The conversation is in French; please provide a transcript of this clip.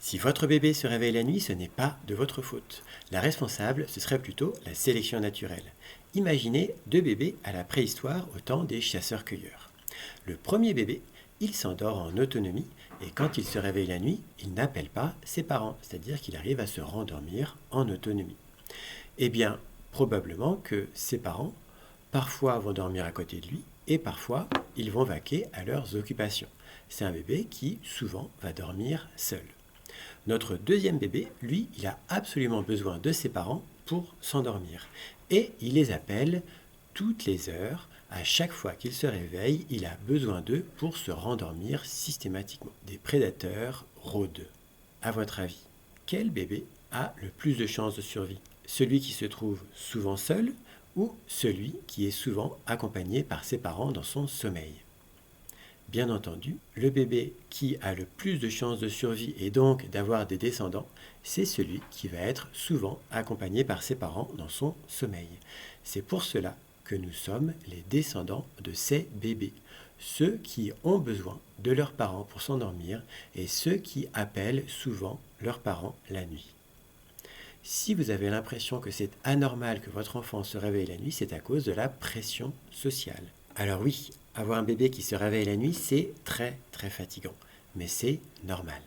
Si votre bébé se réveille la nuit, ce n'est pas de votre faute. La responsable, ce serait plutôt la sélection naturelle. Imaginez deux bébés à la préhistoire au temps des chasseurs-cueilleurs. Le premier bébé, il s'endort en autonomie et quand il se réveille la nuit, il n'appelle pas ses parents, c'est-à-dire qu'il arrive à se rendormir en autonomie. Eh bien, probablement que ses parents, parfois vont dormir à côté de lui et parfois ils vont vaquer à leurs occupations. C'est un bébé qui, souvent, va dormir seul. Notre deuxième bébé, lui, il a absolument besoin de ses parents pour s'endormir. Et il les appelle toutes les heures. À chaque fois qu'il se réveille, il a besoin d'eux pour se rendormir systématiquement. Des prédateurs rôdent. À votre avis, quel bébé a le plus de chances de survie? Celui qui se trouve souvent seul ou celui qui est souvent accompagné par ses parents dans son sommeil? Bien entendu, le bébé qui a le plus de chances de survie et donc d'avoir des descendants, c'est celui qui va être souvent accompagné par ses parents dans son sommeil. C'est pour cela que nous sommes les descendants de ces bébés, ceux qui ont besoin de leurs parents pour s'endormir et ceux qui appellent souvent leurs parents la nuit. Si vous avez l'impression que c'est anormal que votre enfant se réveille la nuit, c'est à cause de la pression sociale. Alors oui, avoir un bébé qui se réveille la nuit, c'est très très fatigant, mais c'est normal.